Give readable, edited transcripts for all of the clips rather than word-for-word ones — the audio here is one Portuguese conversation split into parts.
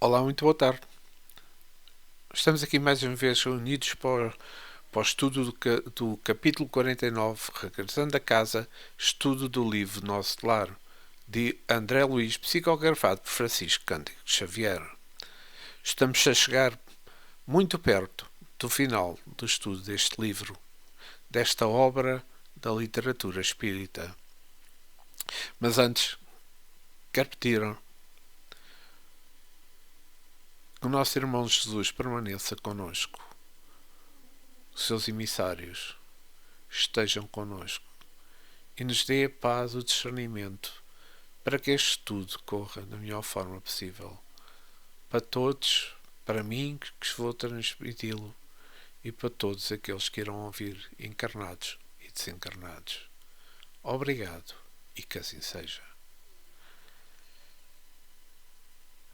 Olá, muito boa tarde. Estamos aqui mais uma vez unidos para o estudo do capítulo 49, Regressando a Casa, estudo do livro Nosso Lar, de André Luís, psicografado por Francisco Cândido Xavier. Estamos a chegar muito perto do final do estudo deste livro, desta obra da literatura espírita. Mas antes, quero pedir que o nosso irmão Jesus permaneça connosco. Os seus emissários estejam connosco e nos dê a paz, o discernimento, para que este estudo corra da melhor forma possível. Para todos, para mim, que vou transmiti-lo, e para todos aqueles que irão ouvir, encarnados e desencarnados. Obrigado e que assim seja.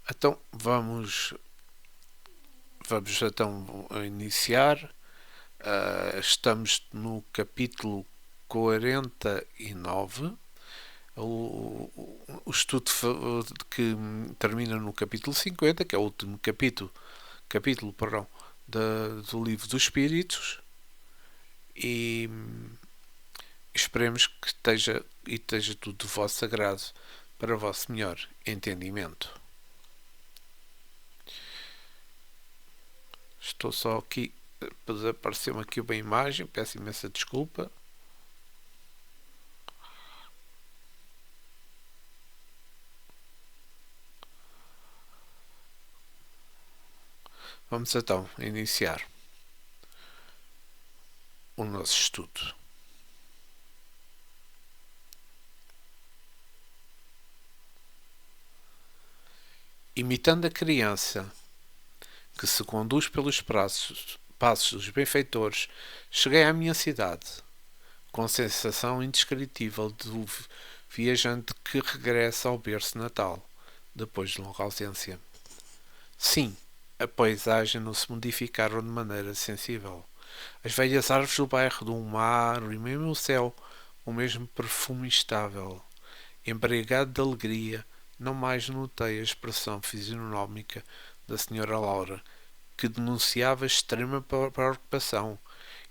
Então, vamos então iniciar. Estamos no capítulo 49, o estudo que termina no capítulo 50, que é o último capítulo do livro dos Espíritos, e esperemos que esteja tudo do vosso agrado para o vosso melhor entendimento. Estou só aqui, apareceu-me aqui uma imagem, peço imensa desculpa. Vamos então iniciar o nosso estudo. Imitando a criança que se conduz pelos passos dos benfeitores, cheguei à minha cidade, com sensação indescritível do viajante que regressa ao berço natal, depois de longa ausência. Sim, a paisagem não se modificaram de maneira sensível. As velhas árvores do bairro do mar e mesmo o céu, o mesmo perfume instável. Embriagado de alegria, não mais notei a expressão fisionómica da senhora Laura, que denunciava extrema preocupação,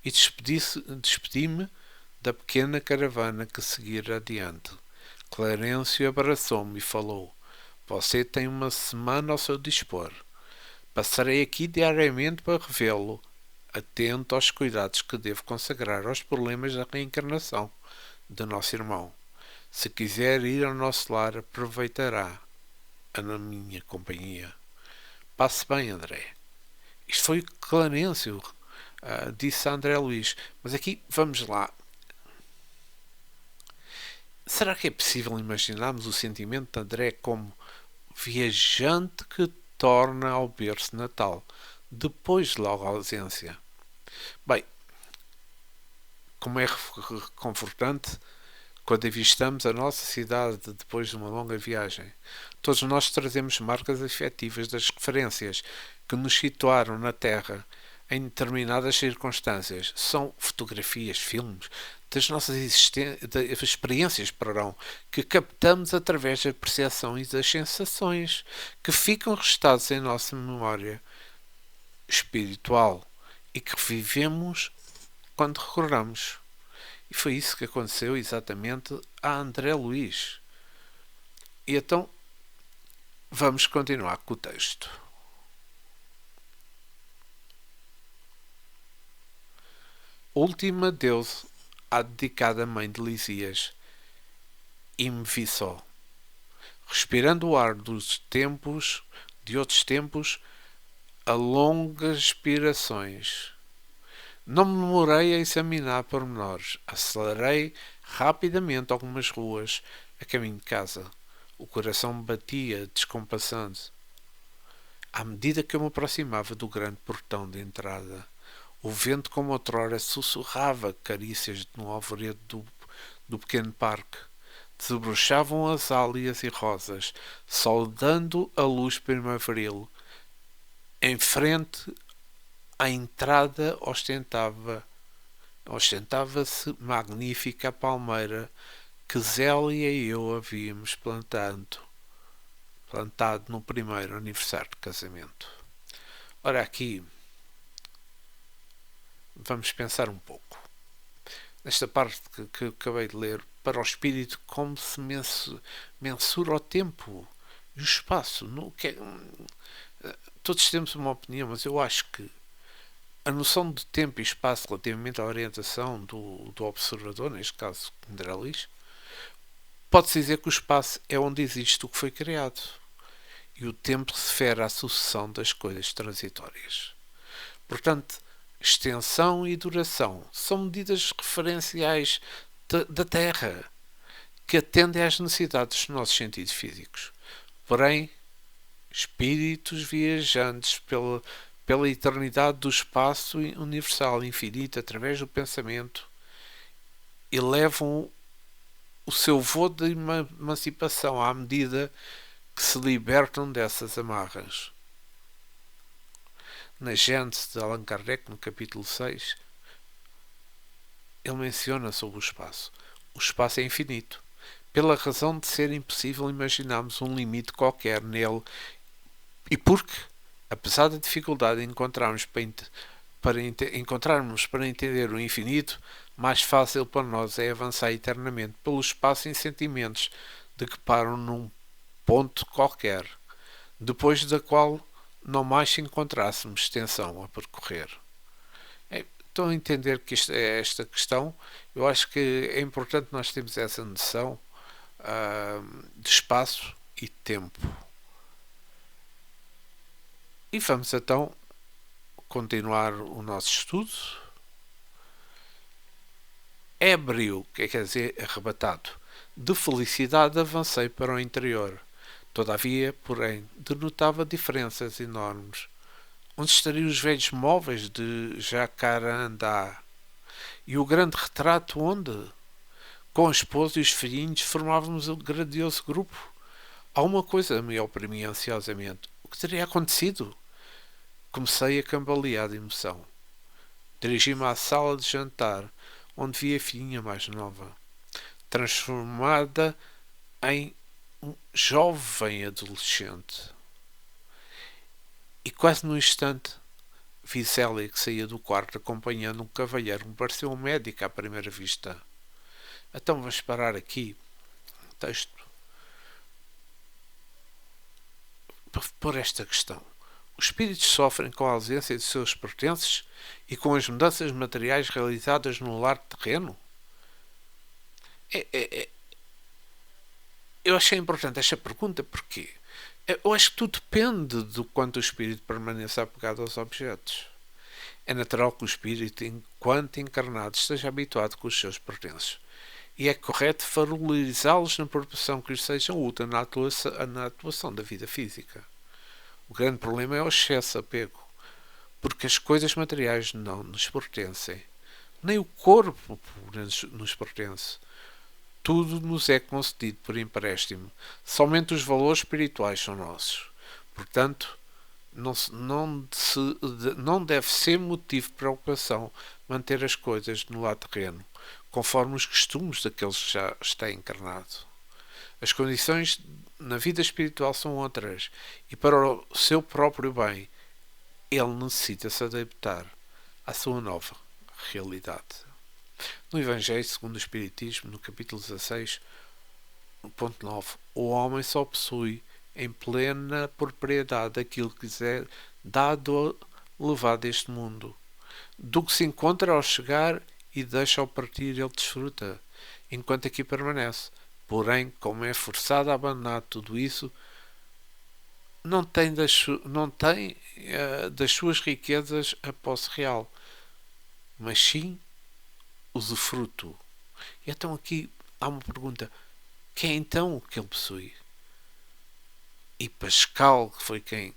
e despedi-me da pequena caravana que seguira adiante. Clarencio abraçou-me e falou: "Você tem uma semana ao seu dispor. Passarei aqui diariamente para revê-lo, atento aos cuidados que devo consagrar aos problemas da reencarnação de nosso irmão. Se quiser ir ao nosso lar, aproveitará na minha companhia." "Passe bem, André." Isto foi o que Clarencio disse a André Luís. Mas aqui, vamos lá. Será que é possível imaginarmos o sentimento de André como viajante que torna ao berço natal, depois de longa ausência? Bem, como é reconfortante quando avistamos a nossa cidade depois de uma longa viagem. Todos nós trazemos marcas afetivas das referências que nos situaram na Terra em determinadas circunstâncias. São fotografias, filmes, das nossas experiências, que captamos através da percepção e das sensações, que ficam registados em nossa memória espiritual e que revivemos quando recordamos. E foi isso que aconteceu exatamente a André Luís. E então vamos continuar com o texto. Última Deus à dedicada mãe de Lisias, e me vi só, respirando o ar de outros tempos, a longas expirações. Não me demorei a examinar pormenores. Acelerei rapidamente algumas ruas a caminho de casa. O coração me batia, descompassando. À medida que eu me aproximava do grande portão de entrada, o vento, como outrora, sussurrava carícias no alvoredo do pequeno parque. Desabrochavam azáleas e rosas, saudando a luz primaveril. Em frente à entrada ostentava-se magnífica palmeira que Zélia e eu havíamos plantado plantado no primeiro aniversário de casamento. Ora, aqui vamos pensar um pouco. Nesta parte que acabei de ler, para o espírito, como se mensura o tempo e o espaço. Todos temos uma opinião, mas eu acho que a noção de tempo e espaço relativamente à orientação do observador, neste caso André, pode-se dizer que o espaço é onde existe o que foi criado e o tempo refere à sucessão das coisas transitórias. Portanto, extensão e duração são medidas referenciais da Terra que atendem às necessidades dos nossos sentidos físicos. Porém, espíritos viajantes pela eternidade do espaço universal infinito através do pensamento elevam o seu voo de emancipação à medida que se libertam dessas amarras. Na Gênese de Allan Kardec, no capítulo 6, ele menciona sobre o espaço. O espaço é infinito, pela razão de ser impossível imaginarmos um limite qualquer nele, e porque, apesar da dificuldade de encontrarmos para entender o infinito, mais fácil para nós é avançar eternamente pelo espaço em sentimentos de que param num ponto qualquer, depois da qual não mais encontrássemos extensão a percorrer. Estão a entender que esta questão? Eu acho que é importante nós termos essa noção de espaço e tempo. E vamos então continuar o nosso estudo. Ébrio, que quer dizer arrebatado, de felicidade avancei para o interior. Todavia, porém, denotava diferenças enormes. Onde estariam os velhos móveis de Jacarandá? E o grande retrato onde? Com a esposa e os filhinhos formávamos um grandioso grupo. Há uma coisa me oprimia ansiosamente. O que teria acontecido? Comecei a cambalear de emoção. Dirigi-me à sala de jantar, onde vi a filhinha mais nova, transformada em um jovem adolescente. E quase no instante vi Zélia que saía do quarto acompanhando um cavalheiro que me pareceu um médico à primeira vista. Então vamos parar aqui o texto para pôr esta questão. Os espíritos sofrem com a ausência de seus pertences e com as mudanças materiais realizadas no lar terreno? Eu achei importante esta pergunta porque eu acho que tudo depende do quanto o espírito permaneça apegado aos objetos. É natural que o espírito, enquanto encarnado, esteja habituado com os seus pertences. E é correto valorizá-los na proporção que lhes sejam úteis na atuação da vida física. O grande problema é o excesso de apego, porque as coisas materiais não nos pertencem. Nem o corpo nos pertence. Tudo nos é concedido por empréstimo. Somente os valores espirituais são nossos. Portanto, não deve ser motivo de preocupação manter as coisas no lado terreno, conforme os costumes daqueles que já está encarnado. As condições na vida espiritual são outras, e para o seu próprio bem, ele necessita se adaptar à sua nova realidade. No Evangelho segundo o Espiritismo, no capítulo 16, no ponto 9, o homem só possui em plena propriedade aquilo que quiser dado a levar deste mundo. Do que se encontra ao chegar e deixa ao partir, ele desfruta, enquanto aqui permanece. Porém, como é forçado a abandonar tudo isso, não tem das suas riquezas a posse real, mas sim usufruto. E então aqui há uma pergunta: quem é então que ele possui? E Pascal, que foi quem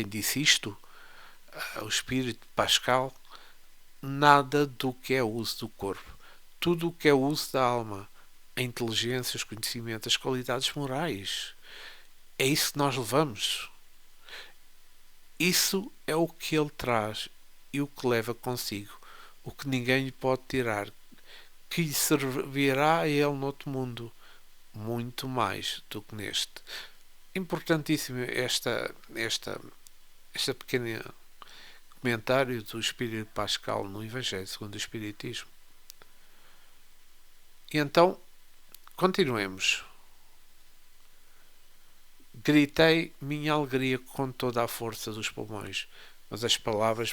disse isto, o espírito de Pascal, nada do que é uso do corpo, tudo o que é uso da alma, a inteligência, os conhecimentos, as qualidades morais, é isso que nós levamos. Isso é o que ele traz e o que leva consigo, o que ninguém lhe pode tirar, que lhe servirá a ele noutro mundo, muito mais do que neste. Importantíssimo esta pequena comentário do Espírito Pascal no Evangelho segundo o Espiritismo. E então, continuemos. Gritei minha alegria com toda a força dos pulmões, mas as palavras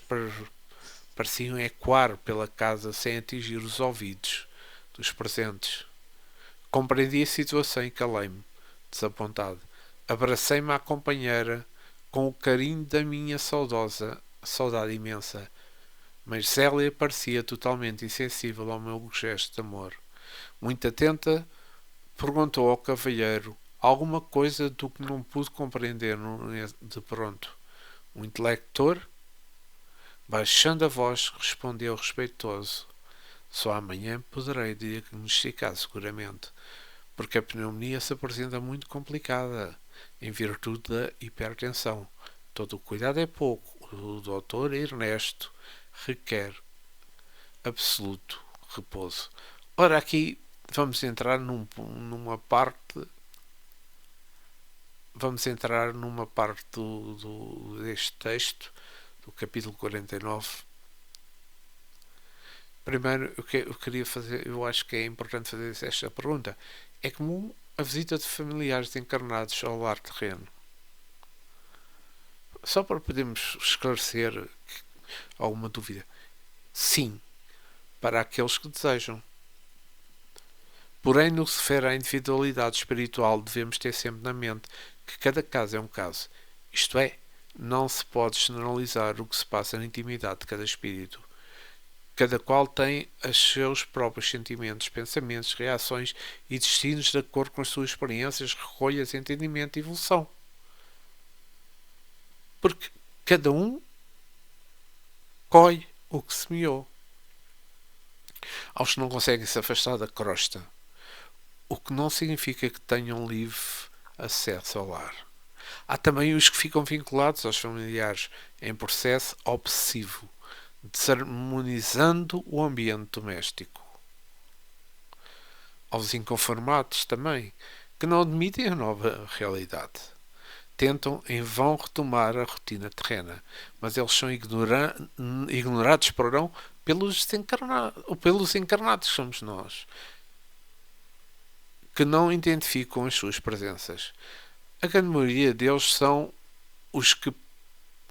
pareciam ecoar pela casa sem atingir os ouvidos dos presentes. Compreendi a situação e calei-me, desapontado. Abracei-me à companheira com o carinho da minha saudade imensa, mas Zélia parecia totalmente insensível ao meu gesto de amor. Muito atenta, perguntou ao cavalheiro alguma coisa do que não pude compreender de pronto. O intelector, baixando a voz, respondeu respeitoso: só amanhã poderei diagnosticar seguramente, porque a pneumonia se apresenta muito complicada, em virtude da hipertensão. Todo o cuidado é pouco. O Dr. Ernesto requer absoluto repouso. Ora, aqui vamos entrar numa parte deste texto, do capítulo 49. Primeiro, eu queria fazer, eu acho que é importante fazer esta pergunta. É comum a visita de familiares encarnados ao lar terreno? Só para podermos esclarecer alguma dúvida. Sim, para aqueles que desejam. Porém, no que se refere à individualidade espiritual, devemos ter sempre na mente que cada caso é um caso. Isto é, não se pode generalizar o que se passa na intimidade de cada espírito. Cada qual tem os seus próprios sentimentos, pensamentos, reações e destinos de acordo com as suas experiências, recolhas, entendimento e evolução. Porque cada um colhe o que semeou. Aos que não conseguem se afastar da crosta, o que não significa que tenham livre acesso ao lar. Há também os que ficam vinculados aos familiares em processo obsessivo, desarmonizando o ambiente doméstico. Aos inconformados também, que não admitem a nova realidade. Tentam em vão retomar a rotina terrena, mas eles são ignorados pelos encarnados, que somos nós, que não identificam as suas presenças. A grande maioria deles são os que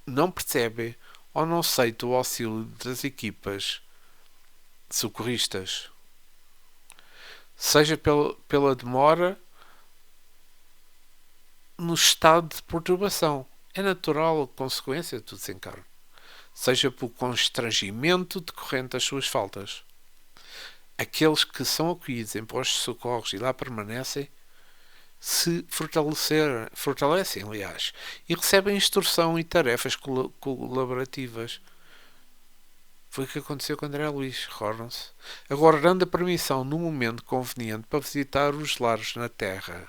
não percebem ou não aceitam o auxílio das equipas socorristas, seja pela demora no estado de perturbação. É natural consequência do desencarno, seja pelo constrangimento decorrente das suas faltas. Aqueles que são acolhidos em postos de socorros e lá permanecem se fortalecem, aliás, e recebem instrução e tarefas colaborativas. Foi o que aconteceu com André Luís, recordam-se? Aguardando a permissão no momento conveniente para visitar os lares na Terra.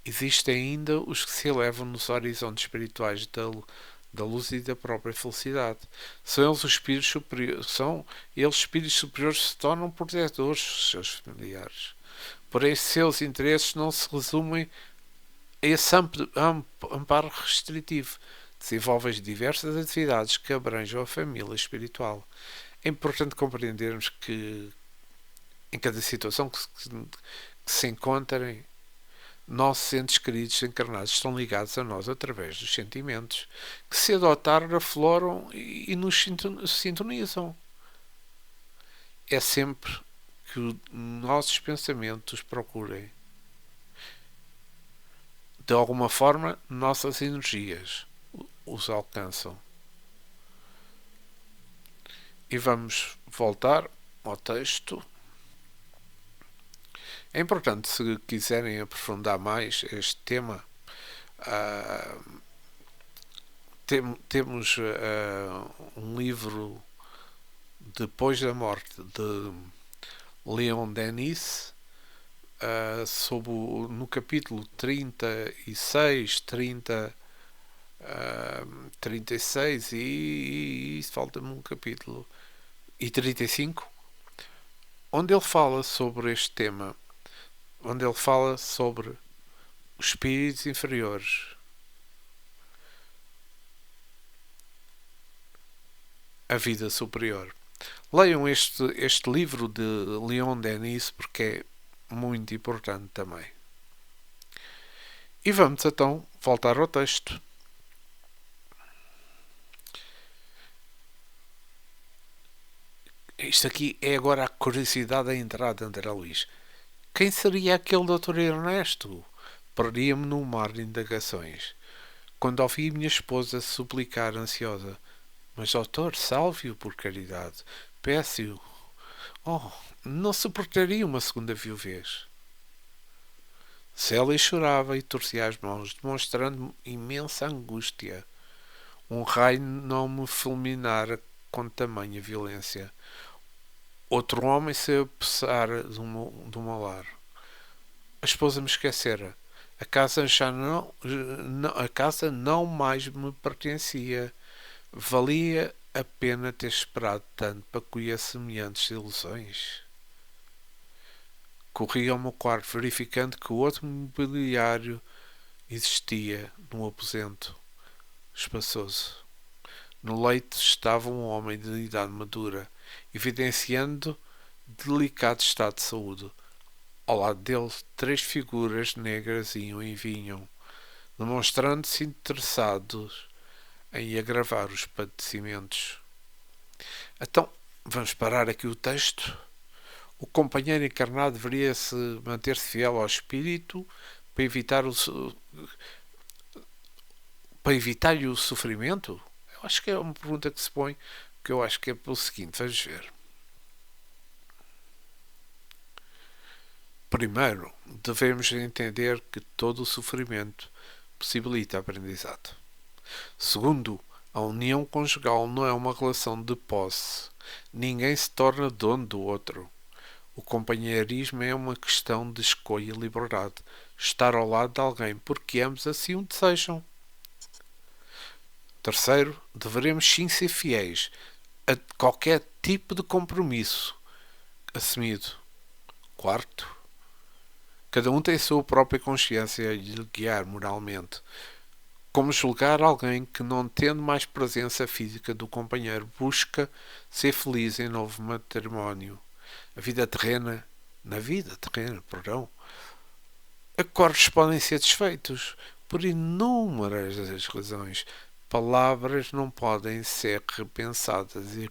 Existem ainda os que se elevam nos horizontes espirituais da luz e da própria felicidade. São eles espíritos superiores que se tornam protetores dos seus familiares. Porém, seus interesses não se resumem a esse amparo restritivo. Desenvolvem diversas atividades que abranjam a família espiritual. É importante compreendermos que em cada situação que se encontrem, nossos entes queridos encarnados estão ligados a nós através dos sentimentos que, se adotar, afloram e nos sintonizam. É sempre que os nossos pensamentos procurem, de alguma forma, nossas energias os alcançam. E vamos voltar ao texto. É importante, se quiserem aprofundar mais este tema, temos um livro, Depois da Morte, de Leon Denis, no capítulo 36, 30, 36 e falta-me um capítulo, e 35, onde ele fala sobre este tema, onde ele fala sobre os espíritos inferiores. A vida superior. Leiam este livro de Leon Denis porque é muito importante também. E vamos então voltar ao texto. Isto aqui é agora a curiosidade da entrada de André Luís. Quem seria aquele Dr. Ernesto? Perdia-me no mar de indagações. Quando ouvi minha esposa suplicar ansiosa: Mas, doutor, salve-o por caridade. Peço-o. Oh, não suportaria uma segunda viuvez. Célia chorava e torcia as mãos, demonstrando imensa angústia. Um raio não me fulminara com tamanha violência. Outro homem se apressara do meu lar. A esposa me esquecera. A casa a casa não mais me pertencia. Valia a pena ter esperado tanto para colher semelhantes ilusões? Corri ao meu quarto, verificando que o outro mobiliário existia num aposento espaçoso. No leito estava um homem de idade madura, evidenciando delicado estado de saúde. Ao lado dele, 3 figuras negras iam e vinham, demonstrando-se interessados em agravar os padecimentos. Então, vamos parar aqui o texto. O companheiro encarnado deveria manter-se fiel ao espírito para evitar-lhe o sofrimento? Eu acho que é uma pergunta que se põe, que eu acho que é pelo seguinte, vamos ver. Primeiro, devemos entender que todo o sofrimento possibilita aprendizado. Segundo, a união conjugal não é uma relação de posse. Ninguém se torna dono do outro. O companheirismo é uma questão de escolha e liberdade. Estar ao lado de alguém porque ambos assim o desejam. Terceiro, deveremos sim ser fiéis a qualquer tipo de compromisso assumido. Quarto, cada um tem a sua própria consciência de lhe guiar moralmente. Como julgar alguém que, não tendo mais presença física do companheiro, busca ser feliz em novo matrimónio? Na vida terrena, acordos podem ser desfeitos por inúmeras razões. Palavras não podem ser repensadas e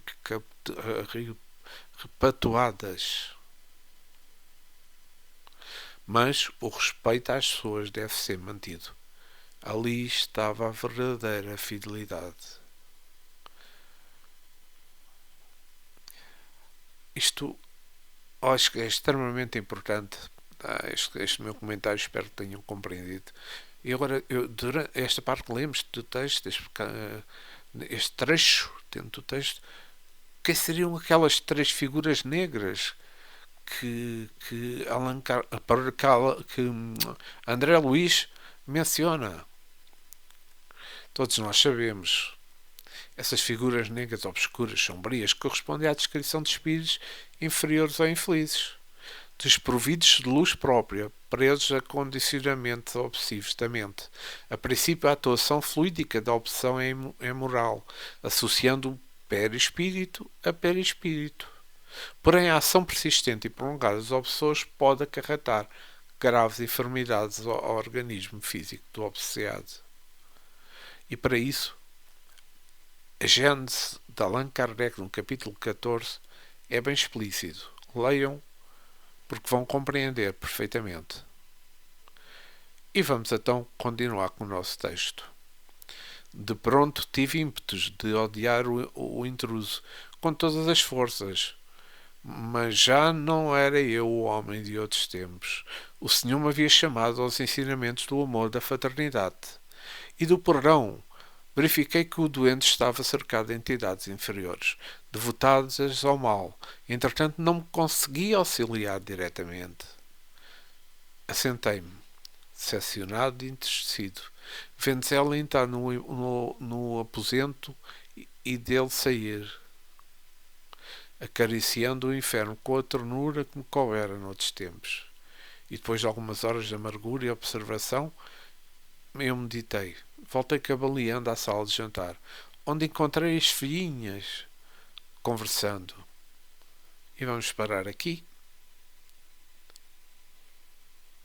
repatuadas. Mas o respeito às pessoas deve ser mantido. Ali estava a verdadeira fidelidade. Isto acho que é extremamente importante. Este meu comentário, espero que tenham compreendido. E agora, durante esta parte que lemos do texto, este trecho dentro do texto, que seriam aquelas 3 figuras negras que André Luís menciona? Todos nós sabemos. Essas figuras negras, obscuras, sombrias, correspondem à descrição de espíritos inferiores ou infelizes, desprovidos de luz própria, presos a condicionamentos obsessivos da mente. A princípio, a atuação fluídica da obsessão é moral, associando o perispírito a perispírito. Porém, a ação persistente e prolongada dos obsessores pode acarretar graves enfermidades ao organismo físico do obsessiado. E para isso, a Gênese de Allan Kardec, no capítulo 14, é bem explícito. Leiam, porque vão compreender perfeitamente. E vamos então continuar com o nosso texto. De pronto tive ímpetos de odiar o intruso com todas as forças, mas já não era eu o homem de outros tempos. O Senhor me havia chamado aos ensinamentos do amor, da fraternidade e do perdão. Verifiquei que o doente estava cercado de entidades inferiores, devotadas ao mal. Entretanto, não me conseguia auxiliar diretamente. Assentei-me, decepcionado e entristecido, vendo ela entrar no aposento e dele sair. acariciando o inferno com a ternura que me coubera noutros tempos. E depois de algumas horas de amargura e observação, eu meditei. Voltei cavaleando à sala de jantar, onde encontrei as filhinhas conversando. E vamos parar aqui.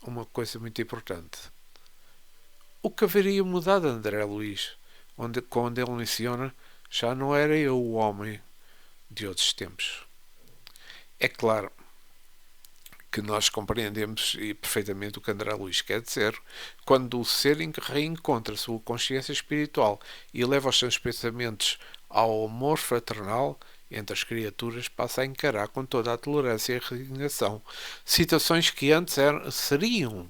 Uma coisa muito importante. O que haveria mudado André Luiz, quando ele menciona já não era eu o homem de outros tempos. É claro que nós compreendemos perfeitamente o que André Luiz quer dizer quando o ser reencontra a sua consciência espiritual e leva os seus pensamentos ao amor fraternal entre as criaturas, passa a encarar com toda a tolerância e resignação situações que antes seriam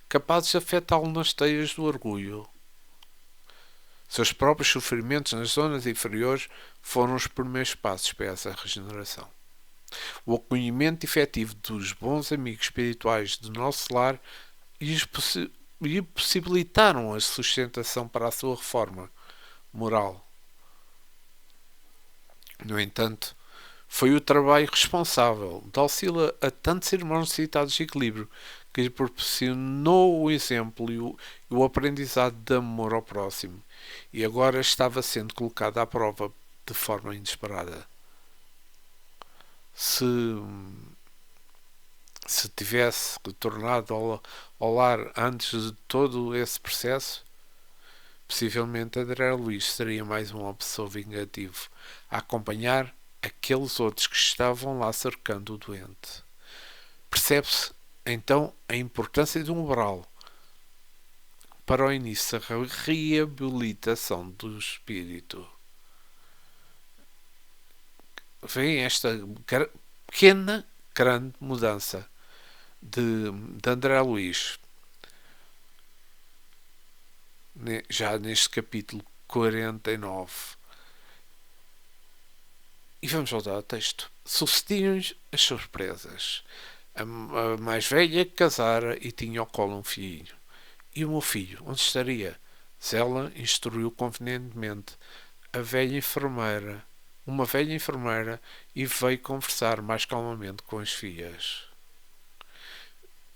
capazes de afetá-lo nas teias do orgulho. Seus próprios sofrimentos nas zonas inferiores foram os primeiros passos para essa regeneração. O acolhimento efetivo dos bons amigos espirituais do nosso lar lhe possibilitaram a sustentação para a sua reforma moral. No entanto, foi o trabalho responsável de auxílio a tantos irmãos necessitados de equilíbrio que lhe proporcionou o exemplo e o aprendizado de amor ao próximo, e agora estava sendo colocado à prova de forma inesperada. Se tivesse retornado ao lar antes de todo esse processo, possivelmente André Luiz seria mais um obsessor vingativo a acompanhar aqueles outros que estavam lá cercando o doente. Percebe-se então a importância de um umbral para o início da reabilitação do espírito. Vem esta pequena, grande mudança de André Luiz, já neste capítulo 49. E vamos voltar ao texto. Sucediam-lhes as surpresas. A mais velha casara e tinha ao colo um filho. E o meu filho, onde estaria? Zela instruiu convenientemente uma velha enfermeira, e veio conversar mais calmamente com as filhas.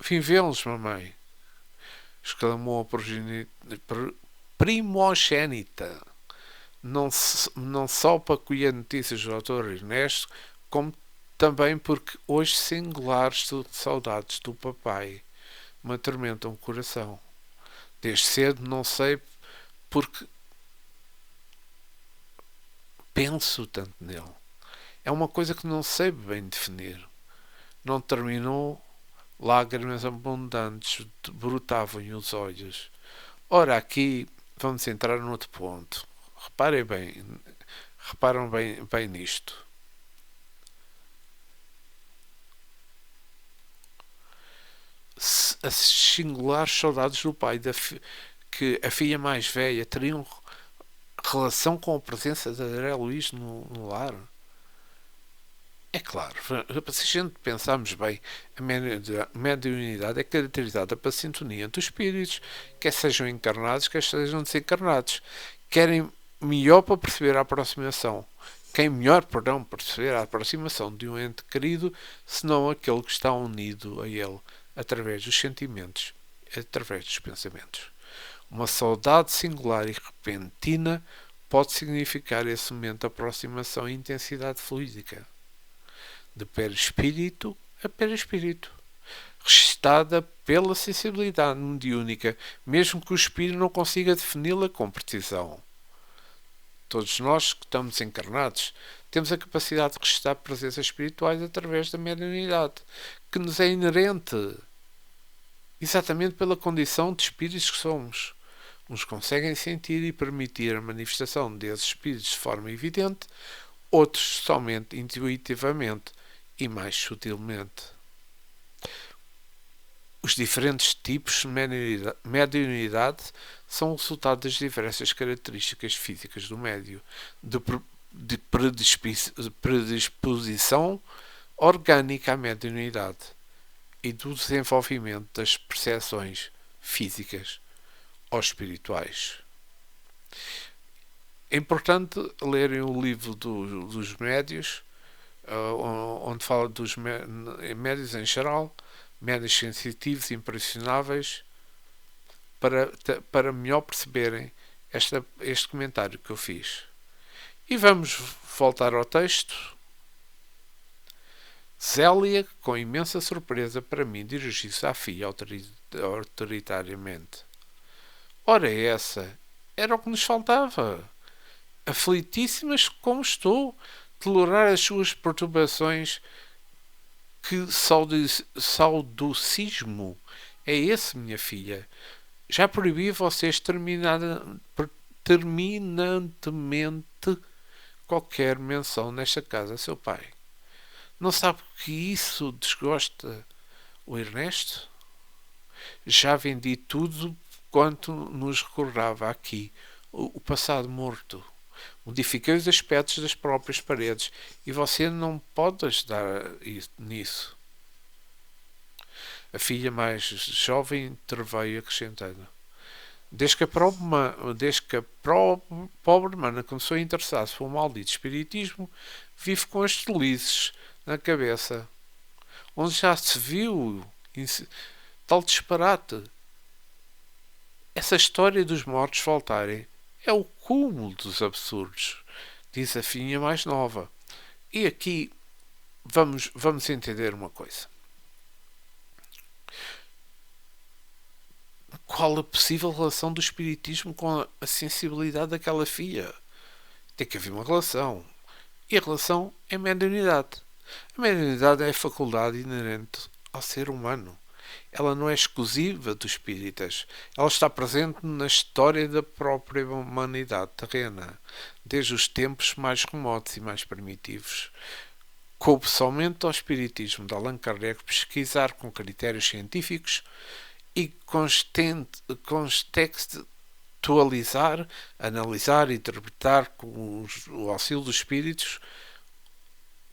Vim vê-los, mamãe, exclamou a primogênita, não só para colher notícias do Dr. Ernesto, como também porque hoje singulares saudades do papai me atormentam o coração. Desde cedo não sei porque penso tanto nele. É uma coisa que não sei bem definir. Não terminou, lágrimas abundantes brotavam-lhe os olhos. Ora, aqui vamos entrar num outro ponto. Reparam bem nisto. As singulares saudades do pai, que a filha mais velha teriam relação com a presença de André Luiz no lar. É claro, se a gente pensarmos bem, a mediunidade é caracterizada pela sintonia entre os espíritos, quer sejam encarnados, quer sejam desencarnados. Querem melhor para perceber a aproximação. Quem melhor, perceber a aproximação de um ente querido, senão aquele que está unido a ele, através dos sentimentos, através dos pensamentos. Uma saudade singular e repentina pode significar esse momento de aproximação e intensidade fluídica, de perispírito a perispírito, registada pela sensibilidade mediúnica, mesmo que o espírito não consiga defini-la com precisão. Todos nós que estamos encarnados temos a capacidade de registrar presenças espirituais através da mediunidade, que nos é inerente, exatamente pela condição de espíritos que somos. Uns conseguem sentir e permitir a manifestação desses espíritos de forma evidente, outros somente intuitivamente e mais sutilmente. Os diferentes tipos de mediunidade são o resultado das diversas características físicas do médio, de predisposição orgânica à mediunidade e do desenvolvimento das percepções físicas ou espirituais. É importante lerem o livro dos médios, onde fala dos médios em geral, médios sensitivos e impressionáveis, para melhor perceberem este comentário que eu fiz. E vamos voltar ao texto. Zélia, com imensa surpresa para mim, dirigiu-se à filha autoritariamente. Ora, essa era o que nos faltava. Aflitíssimas como estou, tolerar as suas perturbações. Que saudocismo é esse, minha filha? Já proibi vocês terminantemente qualquer menção nesta casa, seu pai. Não sabe que isso desgosta o Ernesto? Já vendi tudo quanto nos recordava aqui o passado morto. Modifiquei os aspectos das próprias paredes e você não pode ajudar nisso. A filha mais jovem interveio acrescentando. Desde que a pobre mana começou a interessar-se pelo maldito espiritismo, vive com as delícias na cabeça. Onde já se viu tal disparate? Essa história dos mortos voltarem é o cúmulo dos absurdos, diz a filha mais nova. E aqui vamos entender uma coisa. Qual a possível relação do espiritismo com a sensibilidade daquela filha? Tem que haver uma relação. E a relação é mediunidade. A mediunidade é a faculdade inerente ao ser humano. Ela não é exclusiva dos espíritas. Ela está presente na história da própria humanidade terrena, desde os tempos mais remotos e mais primitivos. Coube somente ao espiritismo de Allan Kardec pesquisar com critérios científicos e contextualizar, analisar e interpretar com o auxílio dos espíritos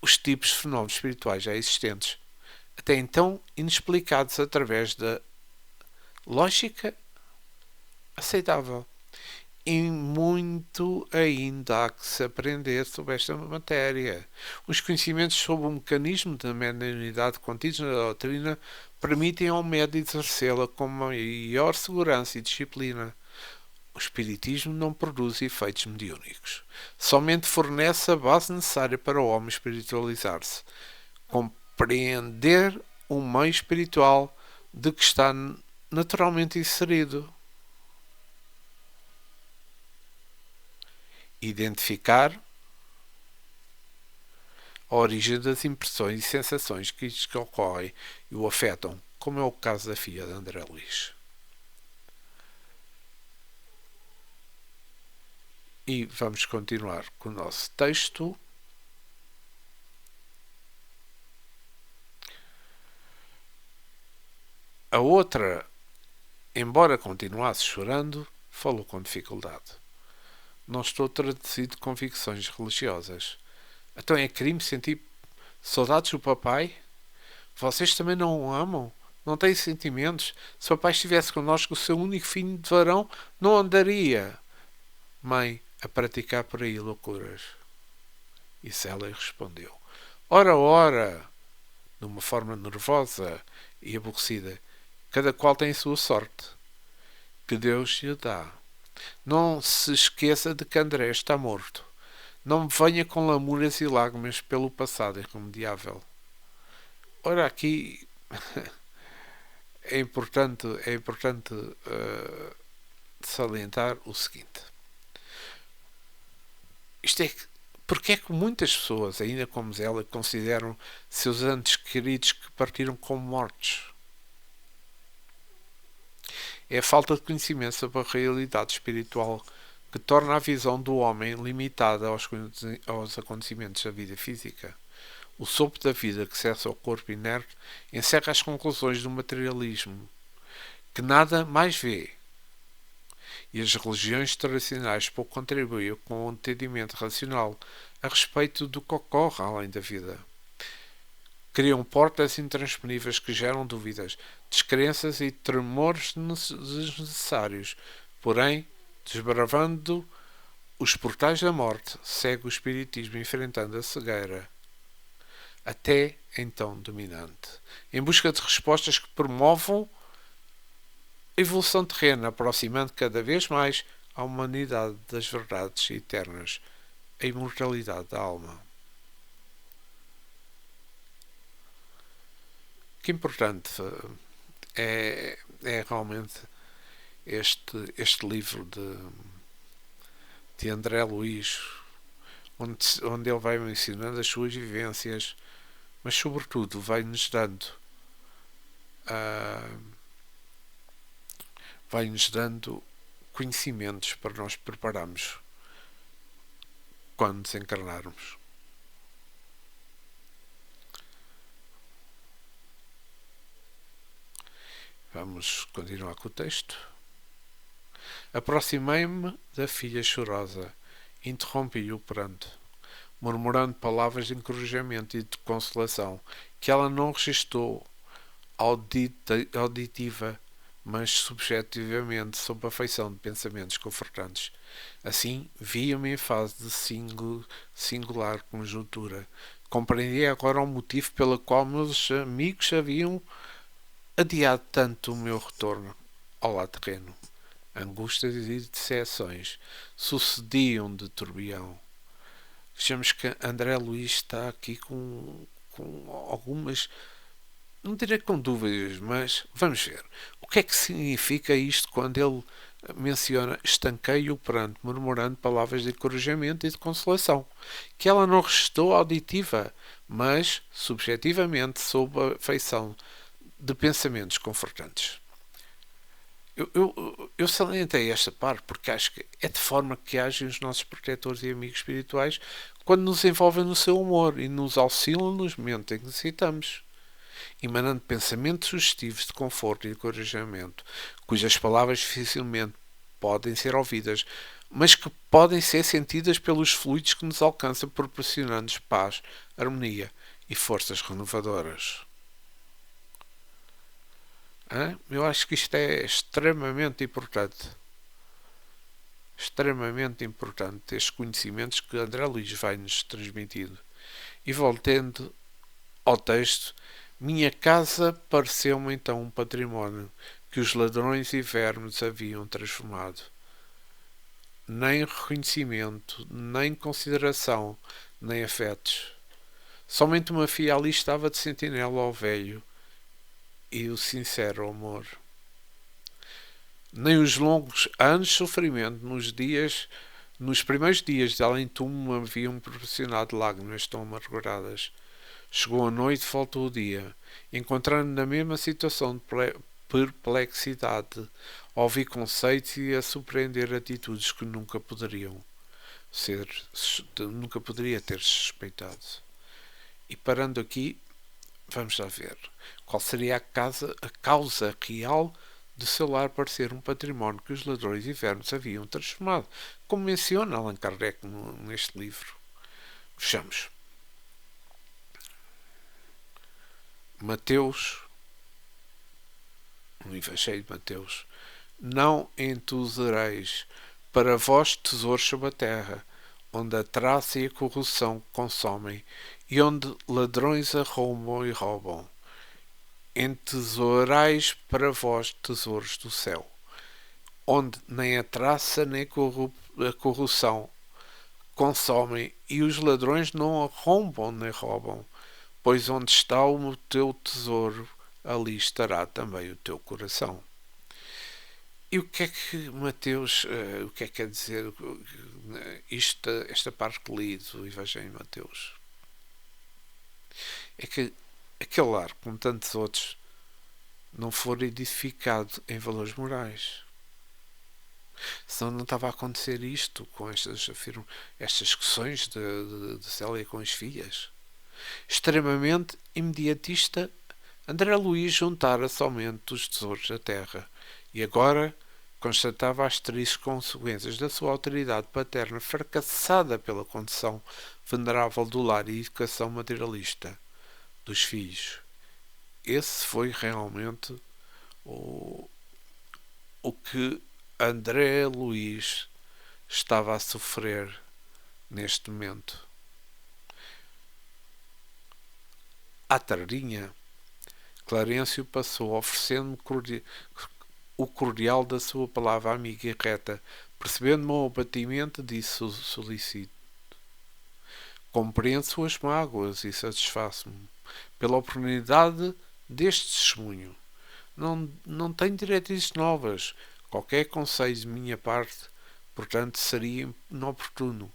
os tipos de fenómenos espirituais já existentes, até então inexplicados através da lógica aceitável. E muito ainda há que se aprender sobre esta matéria. Os conhecimentos sobre o mecanismo da mediunidade contidos na doutrina permitem ao médium exercê-la com maior segurança e disciplina. O espiritismo não produz efeitos mediúnicos. Somente fornece a base necessária para o homem espiritualizar-se. Compreender o meio espiritual de que está naturalmente inserido. Identificar a origem das impressões e sensações que ocorrem e o afetam, como é o caso da filha de André Luís. E vamos continuar com o nosso texto. A outra, embora continuasse chorando, falou com dificuldade. Não estou traduzido de convicções religiosas. Então é crime sentir saudades do papai? Vocês também não o amam? Não têm sentimentos? Se o papai estivesse connosco, o seu único filho de varão não andaria, mãe, a praticar por aí loucuras. E Célia respondeu. Ora, numa forma nervosa e aborrecida, cada qual tem a sua sorte. Que Deus lhe dá. Não se esqueça de que André está morto. Não me venha com lamúrias e lágrimas pelo passado irremediável. Ora, aqui é importante salientar o seguinte. Isto é que, porque é que muitas pessoas, ainda como ela, consideram seus entes queridos que partiram como mortos? É a falta de conhecimento sobre a realidade espiritual que torna a visão do homem limitada aos acontecimentos da vida física. O sopro da vida que cessa ao corpo inerte encerra as conclusões do materialismo, que nada mais vê. E as religiões tradicionais pouco contribuem com o entendimento racional a respeito do que ocorre além da vida. Criam portas intransponíveis que geram dúvidas, descrenças e tremores desnecessários. Porém, desbravando os portais da morte, segue o espiritismo enfrentando a cegueira. até então dominante, em busca de respostas que promovam a evolução terrena, aproximando cada vez mais a humanidade das verdades eternas, a imortalidade da alma. Que importante é realmente este livro de André Luiz, onde ele vai ensinando as suas vivências, mas sobretudo vai-nos dando conhecimentos para nós prepararmos quando desencarnarmos. Vamos continuar com o texto. Aproximei-me da filha chorosa, interrompi o pranto, murmurando palavras de encorajamento e de consolação, que ela não registou auditiva, mas subjetivamente, sob a feição de pensamentos confortantes. Assim, via-me em fase de singular conjuntura. Compreendia agora o motivo pelo qual meus amigos haviam adiado tanto o meu retorno ao lado terreno. Angústias e decepções sucediam de turbilhão. Vejamos que André Luiz está aqui com algumas, não direi com dúvidas, mas vamos ver. O que é que significa isto quando ele menciona estanquei o pranto, murmurando palavras de encorajamento e de consolação, que ela não restou auditiva, mas subjetivamente sob a feição de pensamentos confortantes. Eu salientei esta parte porque acho que é de forma que agem os nossos protetores e amigos espirituais quando nos envolvem no seu humor e nos auxiliam nos momentos em que necessitamos, emanando pensamentos sugestivos de conforto e de encorajamento, cujas palavras dificilmente podem ser ouvidas, mas que podem ser sentidas pelos fluidos que nos alcançam, proporcionando-nos paz, harmonia e forças renovadoras. Eu acho que isto é extremamente importante. Extremamente importante estes conhecimentos que André Luiz vai-nos transmitindo. E voltando ao texto, minha casa pareceu-me então um património que os ladrões e vermes haviam transformado. Nem reconhecimento, nem consideração, nem afetos. Somente uma filha ali estava de sentinela ao velho e o sincero amor. Nem os longos anos de sofrimento nos primeiros dias de além-túmulo me haviam proporcionado lágrimas tão amarguradas. Chegou a noite e voltou o dia, encontrando na mesma situação de perplexidade, a ouvir conceitos e a surpreender atitudes que nunca poderia ter suspeitado. E parando aqui, vamos lá ver qual seria a causa real de seu lar parecer um património que os ladrões e vermes haviam transformado, como menciona Allan Kardec neste livro. Vejamos. Mateus, no Evangelho de Mateus: não entusareis para vós tesouros sobre a terra, onde a traça e a corrupção consomem, e onde ladrões arrombam e roubam. Entesourais para vós tesouros do céu, onde nem a traça nem a corrupção consomem, e os ladrões não arrombam nem roubam. Pois onde está o teu tesouro, ali estará também o teu coração. E o que é que Mateus, o que é que quer dizer esta parte que li do Evangelho de Mateus? É que aquele lar, como tantos outros, não for edificado em valores morais. Senão não estava a acontecer isto com estas discussões de Célia com as filhas. Extremamente imediatista, André Luiz juntara somente os tesouros da terra e agora constatava as tristes consequências da sua autoridade paterna fracassada pela condição venerável do lar e educação materialista dos filhos. Esse foi realmente o que André Luiz estava a sofrer neste momento. À tardinha, Clarencio passou oferecendo-me o cordial da sua palavra amiga e reta. Percebendo o meu abatimento, disse solicito. Compreendo suas mágoas e satisfaço-me pela oportunidade deste testemunho. Não tenho diretrizes novas. Qualquer conselho de minha parte, portanto, seria inoportuno.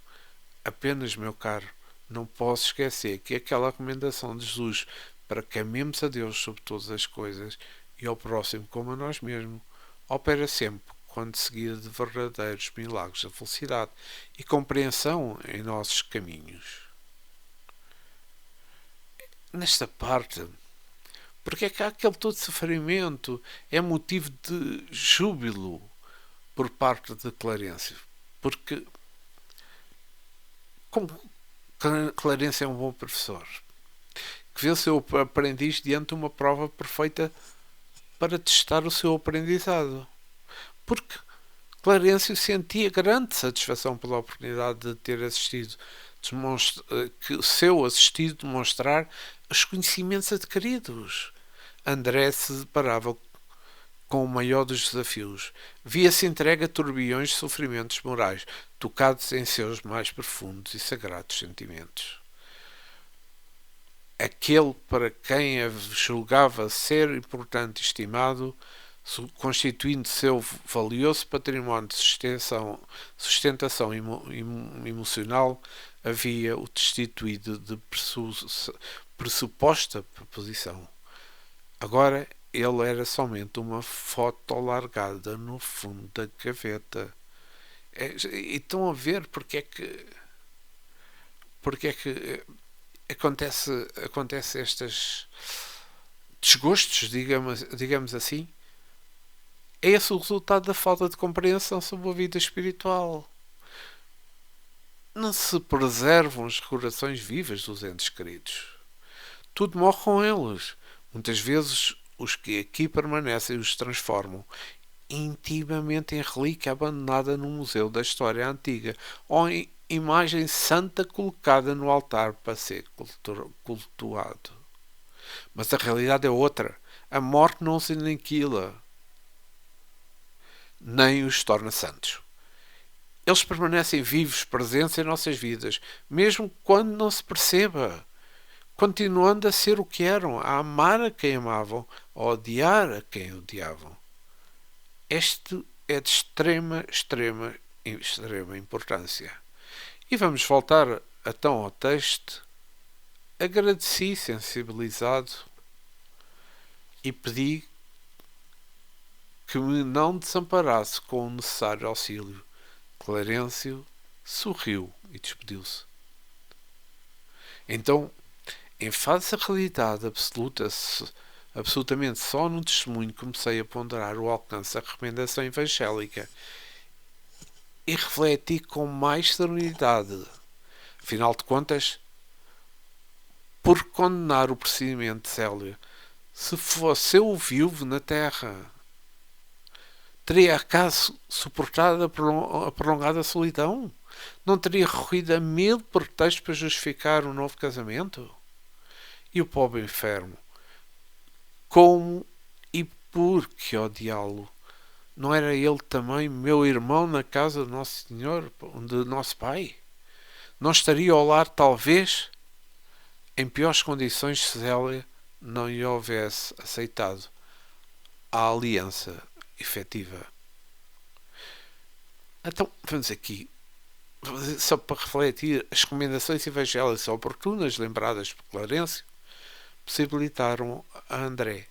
Apenas, meu caro, não posso esquecer que aquela recomendação de Jesus para que amemos a Deus sobre todas as coisas e ao próximo como a nós mesmos opera sempre quando seguida de verdadeiros milagres da felicidade e compreensão em nossos caminhos. Nesta parte, porque é que há aquele todo sofrimento é motivo de júbilo por parte de Clarencio? Porque, como Clarencio é um bom professor, que vê o seu aprendiz diante de uma prova perfeita para testar o seu aprendizado. Porque Clarencio sentia grande satisfação pela oportunidade de ter assistido, que o seu assistido demonstrar os conhecimentos adquiridos. André se deparava com o maior dos desafios. Via-se entregue a turbilhões de sofrimentos morais, tocados em seus mais profundos e sagrados sentimentos. Aquele para quem a julgava ser importante e estimado, constituindo seu valioso património de sustentação emocional, havia o destituído de pressuposta proposição. Agora ele era somente uma foto largada no fundo da gaveta. E estão a ver porque é que acontece estes desgostos, digamos assim. É esse o resultado da falta de compreensão sobre a vida espiritual. Não se preservam as recordações vivas dos entes queridos. Tudo morre com eles. Muitas vezes os que aqui permanecem os transformam intimamente em relíquia abandonada no museu da história antiga ou em imagem santa colocada no altar para ser cultuado. Mas a realidade é outra. A morte não se aniquila, nem os torna santos. Eles permanecem vivos, presentes em nossas vidas, mesmo quando não se perceba, continuando a ser o que eram, a amar a quem amavam, a odiar a quem odiavam. Este é de extrema importância. E vamos voltar então ao texto. Agradeci, sensibilizado, e pedi que me não desamparasse com o necessário auxílio. Clarencio sorriu e despediu-se. Então, em face da realidade absolutamente só no testemunho, comecei a ponderar o alcance da recomendação evangélica e refleti com mais serenidade. Afinal de contas, por condenar o procedimento de Célia, se fosse eu viúvo na terra, teria acaso suportado a prolongada solidão? Não teria recorrido a 1000 pretextos para justificar um novo casamento? E o pobre enfermo, como e por que odiá-lo? Não era ele também meu irmão na casa do Nosso Senhor, de nosso Pai? Não estaria ao lar, talvez, em piores condições se Zélia não lhe houvesse aceitado a aliança efetiva. Então, vamos aqui, só para refletir, as recomendações evangélicas oportunas, lembradas por Clarencio, possibilitaram a André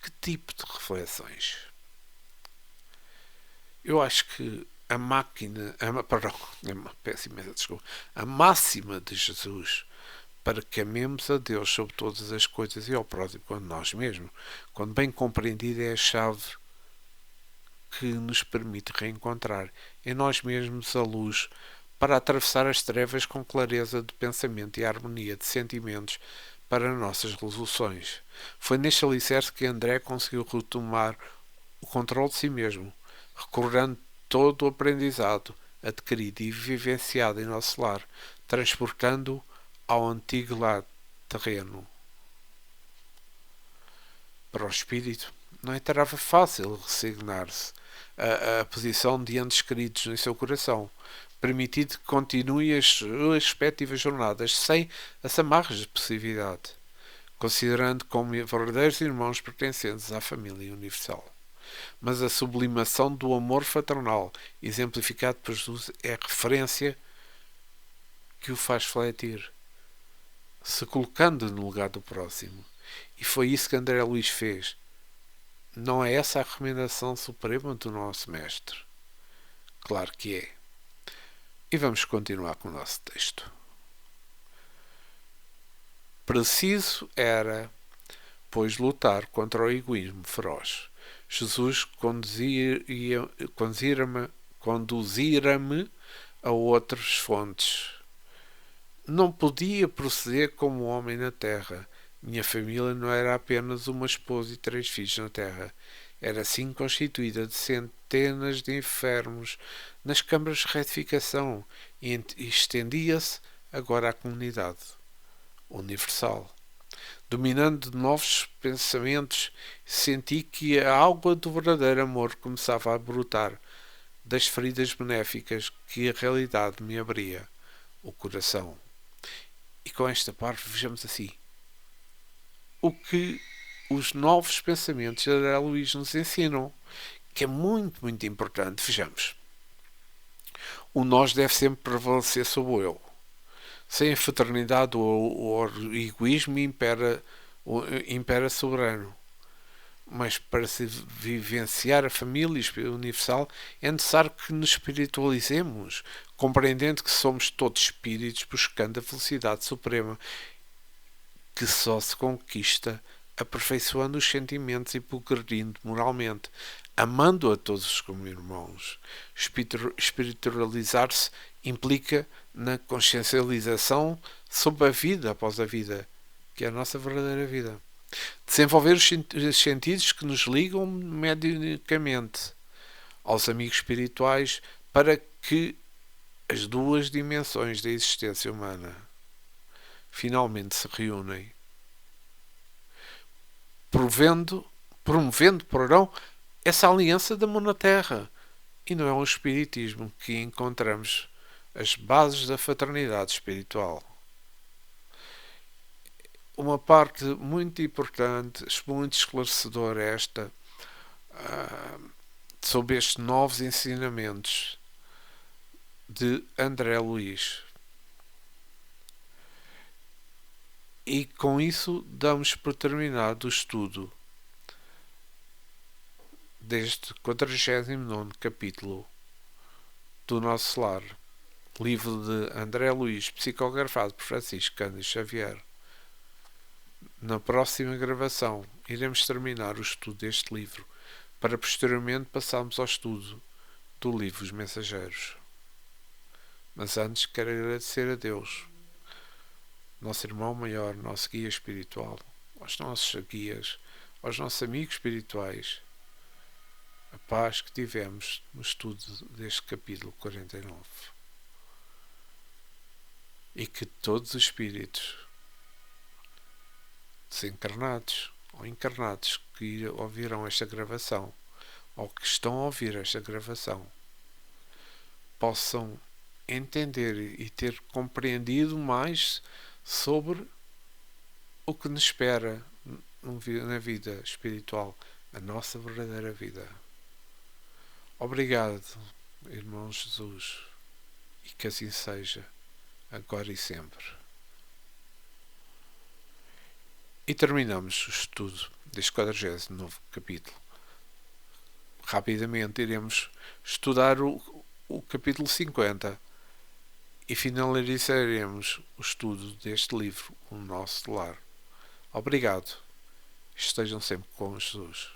que tipo de reflexões? Eu acho que a máxima de Jesus para que amemos a Deus sobre todas as coisas e ao próximo quando nós mesmos, quando bem compreendida, é a chave que nos permite reencontrar em nós mesmos a luz para atravessar as trevas com clareza de pensamento e harmonia de sentimentos para nossas resoluções. Foi neste alicerce que André conseguiu retomar o controle de si mesmo, recordando todo o aprendizado adquirido e vivenciado em nosso lar, transportando-o ao antigo lar terreno. Para o espírito, não é tarefa fácil resignar-se à posição de entes queridos em seu coração, permitindo que continue as suas respectivas jornadas sem as amarras de possessividade, considerando como verdadeiros irmãos pertencentes à família universal. Mas a sublimação do amor fraternal, exemplificado por Jesus, é a referência que o faz refletir, se colocando no lugar do próximo. E foi isso que André Luís fez. Não é essa a recomendação suprema do nosso mestre? Claro que é. E vamos continuar com o nosso texto. Preciso era, pois, lutar contra o egoísmo feroz. Jesus conduzira-me a outras fontes. Não podia proceder como homem na terra. Minha família não era apenas uma esposa e 3 filhos na terra. Era assim constituída de centenas de enfermos nas câmaras de retificação e estendia-se agora à comunidade universal. Dominando de novos pensamentos, senti que a água do verdadeiro amor começava a brotar das feridas benéficas que a realidade me abria o coração. E com esta parte vejamos assim o que os novos pensamentos de André Luís nos ensinam, que é muito, muito importante. Vejamos. O nós deve sempre prevalecer sobre o eu. Sem a fraternidade, o egoísmo impera soberano. Mas para se vivenciar a família universal é necessário que nos espiritualizemos, compreendendo que somos todos espíritos buscando a felicidade suprema, que só se conquista aperfeiçoando os sentimentos e progredindo moralmente, amando a todos como irmãos. Espiritualizar-se implica na consciencialização sobre a vida após a vida, que é a nossa verdadeira vida. Desenvolver os sentidos que nos ligam mediunicamente aos amigos espirituais para que as duas dimensões da existência humana finalmente se reúnem, promovendo, essa aliança de amor na Terra. E não é um espiritismo que encontramos as bases da fraternidade espiritual. Uma parte muito importante, muito esclarecedora esta, sobre estes novos ensinamentos de André Luís. E com isso damos por terminado o estudo deste 49º capítulo do Nosso Lar, livro de André Luís, psicografado por Francisco Cândido Xavier. Na próxima gravação iremos terminar o estudo deste livro, para posteriormente passarmos ao estudo do livro Os Mensageiros. Mas antes quero agradecer a Deus, nosso irmão maior, nosso guia espiritual, aos nossos guias, aos nossos amigos espirituais, a paz que tivemos no estudo deste capítulo 49. E que todos os espíritos desencarnados ou encarnados que ouvirão esta gravação ou que estão a ouvir esta gravação possam entender e ter compreendido mais sobre o que nos espera na vida espiritual, a nossa verdadeira vida. Obrigado, irmão Jesus, e que assim seja, agora e sempre. E terminamos o estudo deste 49º capítulo. Rapidamente iremos estudar o capítulo 50 e finalizaremos o estudo deste livro, O Nosso Lar. Obrigado. Estejam sempre com Jesus.